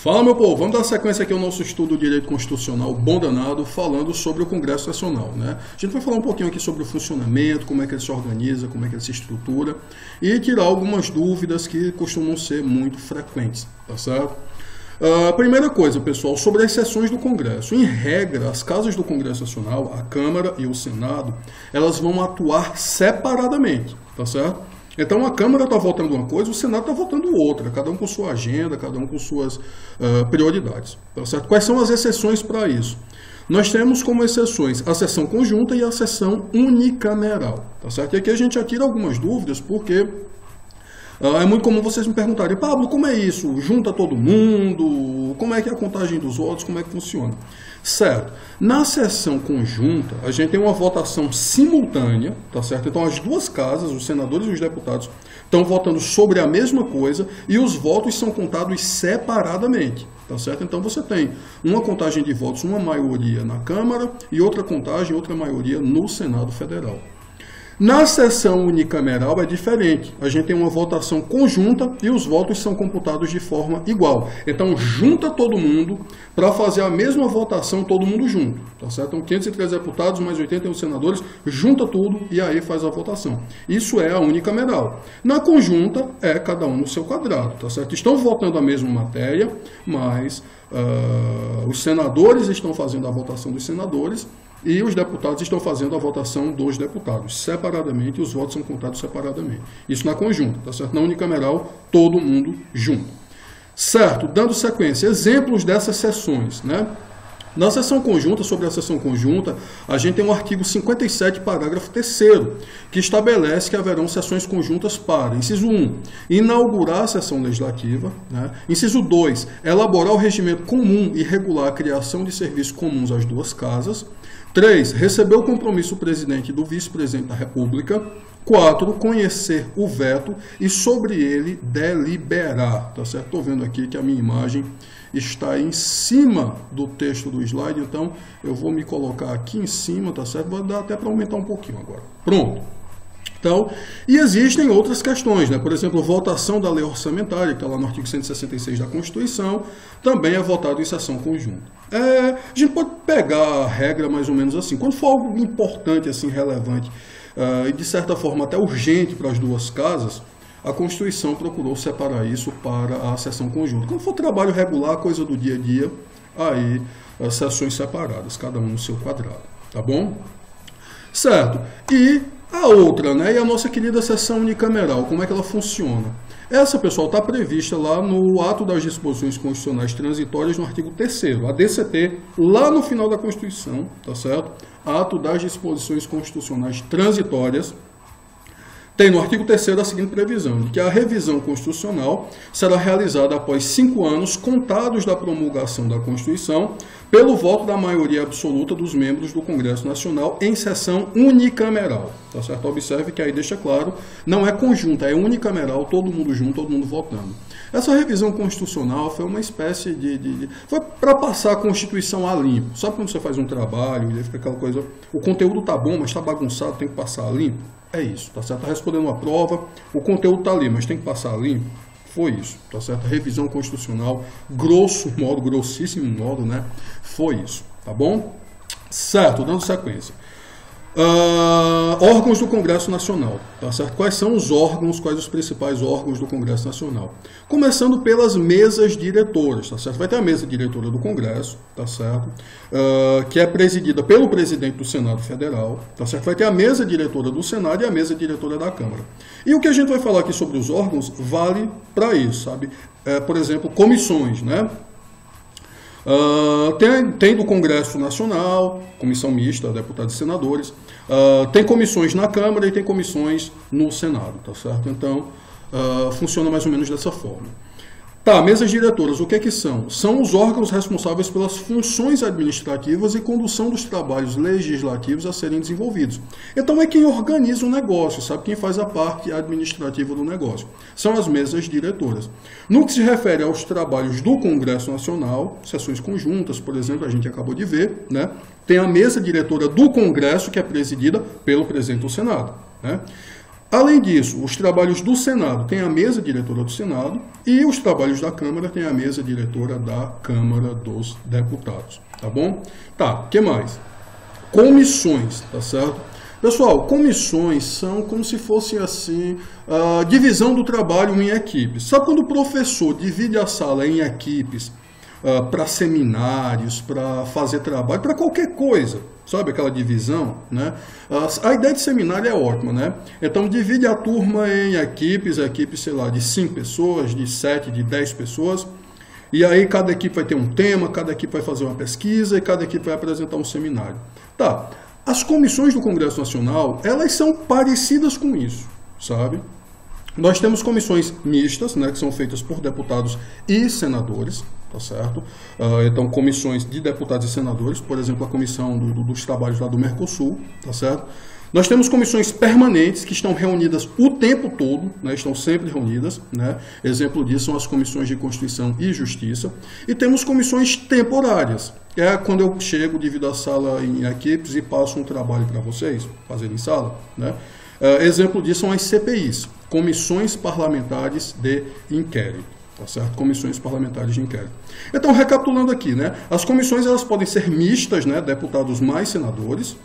Fala, meu povo, vamos dar sequência aqui ao nosso estudo de Direito Constitucional bom danado, falando sobre o Congresso Nacional, né? A gente vai falar um pouquinho aqui sobre o funcionamento, como é que ele se organiza, como é que ele se estrutura e tirar algumas dúvidas que costumam ser muito frequentes, tá certo? Primeira coisa, pessoal, sobre as sessões do Congresso. Em regra, as casas do Congresso Nacional, a Câmara e o Senado, elas vão atuar separadamente, tá certo? Então a Câmara está votando uma coisa, o Senado está votando outra, cada um com sua agenda, cada um com suas prioridades. Tá certo? Quais são as exceções para isso? Nós temos como exceções a sessão conjunta e a sessão unicameral. Tá certo? E aqui a gente já tira algumas dúvidas, porque é muito comum vocês me perguntarem: Pablo, como é isso? Junta todo mundo? Como é que é a contagem dos votos? Como é que funciona? Certo. Na sessão conjunta, a gente tem uma votação simultânea, tá certo? Então, as duas casas, os senadores e os deputados, estão votando sobre a mesma coisa e os votos são contados separadamente, tá certo? Então, você tem uma contagem de votos, uma maioria na Câmara e outra contagem, outra maioria no Senado Federal. Na sessão unicameral é diferente. A gente tem uma votação conjunta e os votos são computados de forma igual. Então, junta todo mundo para fazer a mesma votação, todo mundo junto. Tá certo? Então, 503 deputados mais 81 senadores, junta tudo e aí faz a votação. Isso é a unicameral. Na conjunta, é cada um no seu quadrado. Tá certo? Estão votando a mesma matéria, mas os senadores estão fazendo a votação dos senadores e os deputados estão fazendo a votação dos deputados, separadamente, e os votos são contados separadamente. Isso na conjunta, tá certo? Na unicameral, todo mundo junto. Certo, dando sequência, exemplos dessas sessões, né? Na sessão conjunta, sobre a sessão conjunta, a gente tem o artigo 57, parágrafo 3º, que estabelece que haverão sessões conjuntas para, inciso 1, inaugurar a sessão legislativa, né? Inciso 2, elaborar o regimento comum e regular a criação de serviços comuns às duas casas. 3, receber o compromisso do presidente e do vice-presidente da República. 4, conhecer o veto e sobre ele deliberar. Tá certo? Estou vendo aqui que a minha imagem está em cima do texto do slide, então eu vou me colocar aqui em cima, tá certo? Vai dar até para aumentar um pouquinho agora. Pronto. Então, e existem outras questões, né? Por exemplo, votação da lei orçamentária, que está lá no artigo 166 da Constituição, também é votado em sessão conjunta. A gente pode pegar a regra mais ou menos assim. Quando for algo importante, assim, relevante, e de certa forma até urgente para as duas casas, a Constituição procurou separar isso para a sessão conjunta. Quando for trabalho regular, coisa do dia a dia, aí as sessões separadas, cada um no seu quadrado, tá bom? Certo. E a outra, né? E a nossa querida sessão unicameral, como é que ela funciona? Essa, pessoal, está prevista lá no ato das disposições constitucionais transitórias, no artigo 3º, a DCT, lá no final da Constituição, tá certo? Ato das disposições constitucionais transitórias. Tem no artigo 3º a seguinte previsão, de que a revisão constitucional será realizada após 5 anos contados da promulgação da Constituição, pelo voto da maioria absoluta dos membros do Congresso Nacional em sessão unicameral. Tá certo? Observe que aí deixa claro, não é conjunta, é unicameral, todo mundo junto, todo mundo votando. Essa revisão constitucional foi uma espécie foi para passar a Constituição a limpo. Sabe quando você faz um trabalho e fica aquela coisa, o conteúdo tá bom, mas está bagunçado, tem que passar a limpo? É isso, tá certo? Está respondendo uma prova, o conteúdo está ali, mas tem que passar limpo. Foi isso, tá certo? A revisão constitucional, grosso modo, grossíssimo modo, né? Foi isso, tá bom? Certo, dando sequência. Órgãos do Congresso Nacional, tá certo? Quais são os órgãos, quais os principais órgãos do Congresso Nacional? Começando pelas mesas diretoras, tá certo? Vai ter a mesa diretora do Congresso, tá certo? Que é presidida pelo presidente do Senado Federal, tá certo? Vai ter a mesa diretora do Senado e a mesa diretora da Câmara. E o que a gente vai falar aqui sobre os órgãos vale para isso, sabe? Por exemplo, comissões, né? Tem do Congresso Nacional, comissão mista, deputados e senadores, tem comissões na Câmara e tem comissões no Senado, tá certo? Então, funciona mais ou menos dessa forma. Tá, mesas diretoras, o que é que são? São os órgãos responsáveis pelas funções administrativas e condução dos trabalhos legislativos a serem desenvolvidos. Então é quem organiza o negócio, sabe? Quem faz a parte administrativa do negócio. São as mesas diretoras. No que se refere aos trabalhos do Congresso Nacional, sessões conjuntas, por exemplo, a gente acabou de ver, né? Tem a mesa diretora do Congresso, que é presidida pelo presidente do Senado, né? Além disso, os trabalhos do Senado têm a mesa diretora do Senado e os trabalhos da Câmara têm a mesa diretora da Câmara dos Deputados, tá bom? Tá, o que mais? Comissões, tá certo? Pessoal, comissões são como se fosse assim, a divisão do trabalho em equipes. Sabe quando o professor divide a sala em equipes para seminários, para fazer trabalho, para qualquer coisa? Sabe aquela divisão, né? A ideia de seminário é ótima, né? Então divide a turma em equipes, sei lá, de 5 pessoas, de 7, de 10 pessoas. E aí cada equipe vai ter um tema, cada equipe vai fazer uma pesquisa e cada equipe vai apresentar um seminário. Tá, as comissões do Congresso Nacional, elas são parecidas com isso, sabe? Nós temos comissões mistas, né, que são feitas por deputados e senadores, tá certo? Então, comissões de deputados e senadores, por exemplo, a comissão dos trabalhos lá do Mercosul, tá certo? Nós temos comissões permanentes que estão reunidas o tempo todo, né, estão sempre reunidas, né? Exemplo disso são as comissões de Constituição e Justiça. E temos comissões temporárias, que é quando eu chego, divido a sala em equipes e passo um trabalho para vocês fazerem em sala, né? Exemplo disso são as CPIs, Comissões Parlamentares de Inquérito. Tá certo? Comissões parlamentares de inquérito. Então, recapitulando aqui, né? As comissões elas podem ser mistas, né? Deputados mais senadores.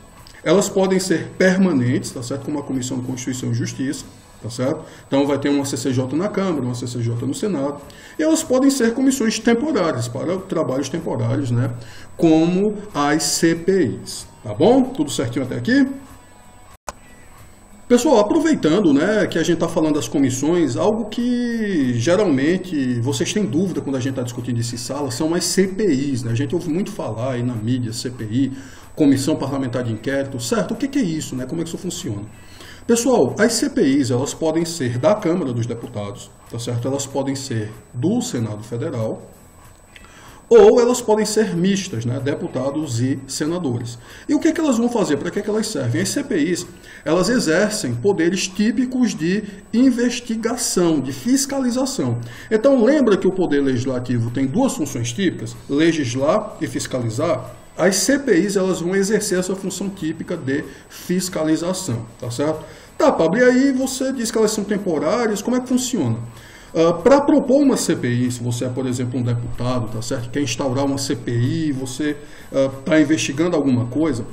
Elas podem ser permanentes, tá certo? Como a Comissão de Constituição e Justiça, tá certo? Então vai ter uma CCJ na Câmara, uma CCJ no Senado. E elas podem ser comissões temporárias, para trabalhos temporários, né? Como as CPIs. Tá bom? Tudo certinho até aqui? Pessoal, aproveitando, né, que a gente está falando das comissões, algo que geralmente vocês têm dúvida quando a gente está discutindo isso em sala, são as CPIs, né? A gente ouve muito falar aí na mídia, CPI, Comissão Parlamentar de Inquérito, certo? O que é isso, né? Como é que isso funciona? Pessoal, as CPIs, elas podem ser da Câmara dos Deputados, tá certo? Elas podem ser do Senado Federal, ou elas podem ser mistas, né, deputados e senadores. E o que elas vão fazer? Para que elas servem? As CPIs, elas exercem poderes típicos de investigação, de fiscalização. Então, lembra que o Poder Legislativo tem duas funções típicas, legislar e fiscalizar? As CPIs, elas vão exercer essa função típica de fiscalização, tá certo? Tá, Pablo, e aí você diz que elas são temporárias, como é que funciona? Para propor uma CPI, se você é, por exemplo, um deputado, tá certo? Quer instaurar uma CPI, você está investigando alguma coisa,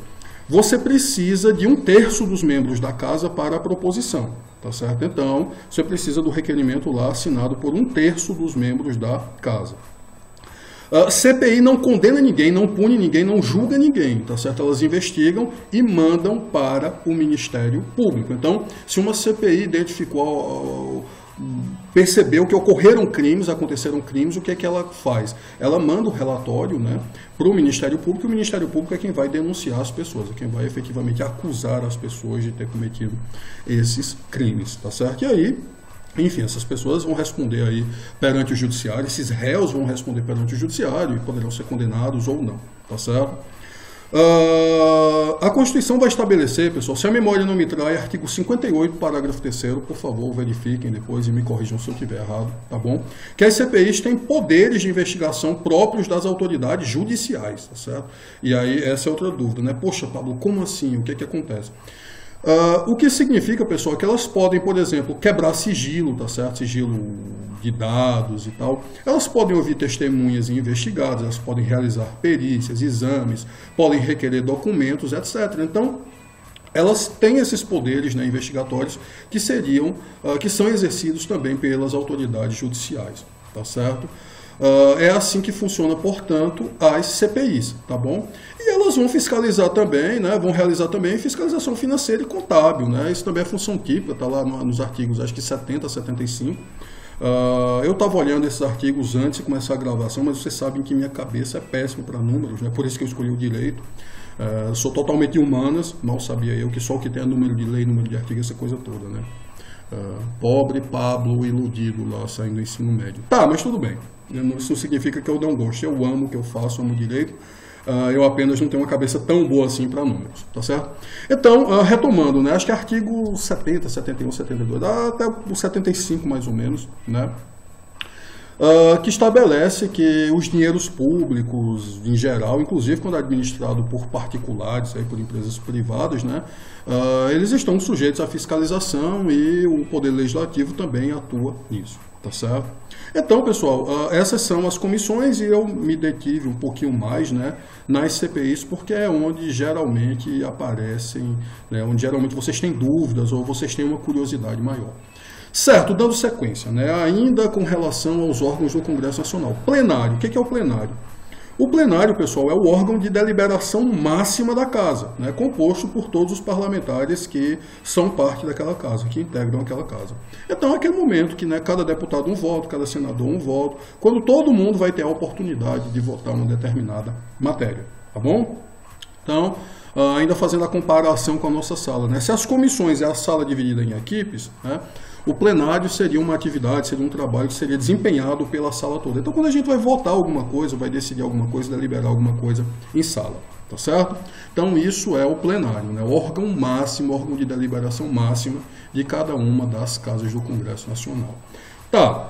você precisa de 1/3 dos membros da casa para a proposição, tá certo? Então, você precisa do requerimento lá assinado por 1/3 dos membros da casa. CPI não condena ninguém, não pune ninguém, não julga ninguém, tá certo? Elas investigam e mandam para o Ministério Público. Então, se uma CPI identificou, percebeu que ocorreram crimes, aconteceram crimes, o que é que ela faz? Ela manda o relatório, né, para o Ministério Público, e o Ministério Público é quem vai denunciar as pessoas, é quem vai efetivamente acusar as pessoas de ter cometido esses crimes, tá certo? E aí, enfim, essas pessoas vão responder aí perante o judiciário, esses réus vão responder perante o judiciário e poderão ser condenados ou não, tá certo? A Constituição vai estabelecer, pessoal, se a memória não me trai, artigo 58, parágrafo 3º, por favor, verifiquem depois e me corrijam se eu estiver errado, tá bom? Que as CPIs têm poderes de investigação próprios das autoridades judiciais, tá certo? E aí, essa é outra dúvida, né? Poxa, Pablo, como assim? O que é que acontece? O que significa, pessoal, que elas podem, por exemplo, quebrar sigilo, tá certo? Sigilo de dados e tal. Elas podem ouvir testemunhas investigadas, elas podem realizar perícias, exames, podem requerer documentos, etc. Então, elas têm esses poderes, né, investigatórios que são exercidos também pelas autoridades judiciais, tá certo? É assim que funciona, portanto, as CPIs, tá bom? E elas vão fiscalizar também, né, vão realizar também fiscalização financeira e contábil, né? Isso também é função típica, está lá nos artigos, acho que 70, 75. Eu estava olhando esses artigos antes de começar a gravação, mas vocês sabem que minha cabeça é péssima para números, né? Por isso que eu escolhi o direito. Sou totalmente humanas, mal sabia eu que só o que tem é número de lei, número de artigo, essa coisa toda, né? Pobre Pablo iludido lá saindo do ensino médio. Tá, mas tudo bem. Isso não significa que eu não gosto. Eu amo o que eu faço, amo direito. Eu apenas não tenho uma cabeça tão boa assim para números, tá certo? Então, retomando, né? Acho que artigo 70, 71, 72, até o 75 mais ou menos, né? que estabelece que os dinheiros públicos, em geral, inclusive quando é administrado por particulares, aí, por empresas privadas, né, eles estão sujeitos à fiscalização e o Poder Legislativo também atua nisso, tá certo? Então, pessoal, essas são as comissões e eu me detive um pouquinho mais, né, nas CPIs, porque é onde geralmente aparecem, né, onde geralmente vocês têm dúvidas ou vocês têm uma curiosidade maior. Certo, dando sequência, né, ainda com relação aos órgãos do Congresso Nacional. Plenário, o que é o plenário? O plenário, pessoal, é o órgão de deliberação máxima da casa, né, composto por todos os parlamentares que são parte daquela casa, que integram aquela casa. Então, é aquele momento que, né, cada deputado um voto, cada senador um voto, quando todo mundo vai ter a oportunidade de votar uma determinada matéria, tá bom? Então, ainda fazendo a comparação com a nossa sala, né, se as comissões é a sala dividida em equipes, né, o plenário seria uma atividade, seria um trabalho que seria desempenhado pela sala toda. Então, quando a gente vai votar alguma coisa, vai decidir alguma coisa, deliberar alguma coisa em sala, tá certo? Então, isso é o plenário, né? O órgão máximo, o órgão de deliberação máxima de cada uma das casas do Congresso Nacional. Tá.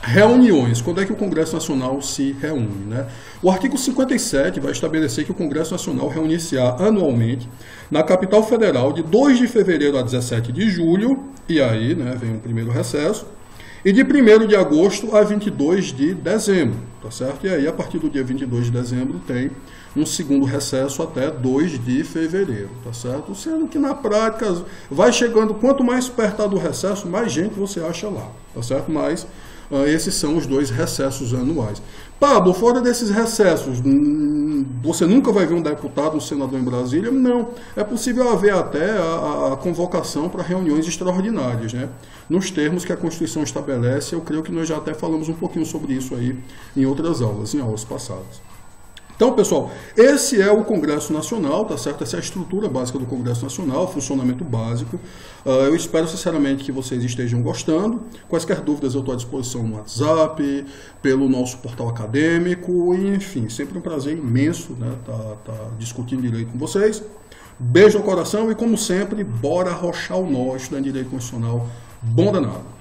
Reuniões. Quando é que o Congresso Nacional se reúne, né? O artigo 57 vai estabelecer que o Congresso Nacional reunir-se-á anualmente na capital federal de 2 de fevereiro a 17 de julho, e aí, né, vem o primeiro recesso, e de 1º de agosto a 22 de dezembro, tá certo? E aí, a partir do dia 22 de dezembro, tem um segundo recesso até 2 de fevereiro, tá certo? Sendo que, na prática, vai chegando, quanto mais perto do recesso, mais gente você acha lá, tá certo? Mas esses são os 2 recessos anuais. Pablo, fora desses recessos, você nunca vai ver um deputado, um senador em Brasília? Não. É possível haver até a convocação para reuniões extraordinárias, né? Nos termos que a Constituição estabelece. Eu creio que nós já até falamos um pouquinho sobre isso aí em outras aulas, em aulas passadas. Então, pessoal, esse é o Congresso Nacional, tá certo? Essa é a estrutura básica do Congresso Nacional, funcionamento básico. Eu espero sinceramente que vocês estejam gostando. Quaisquer dúvidas eu estou à disposição no WhatsApp, pelo nosso portal acadêmico, e, enfim, sempre um prazer imenso, né, tá discutindo direito com vocês. Beijo no coração e, como sempre, bora arrochar o nó estudando direito constitucional. Bom danado!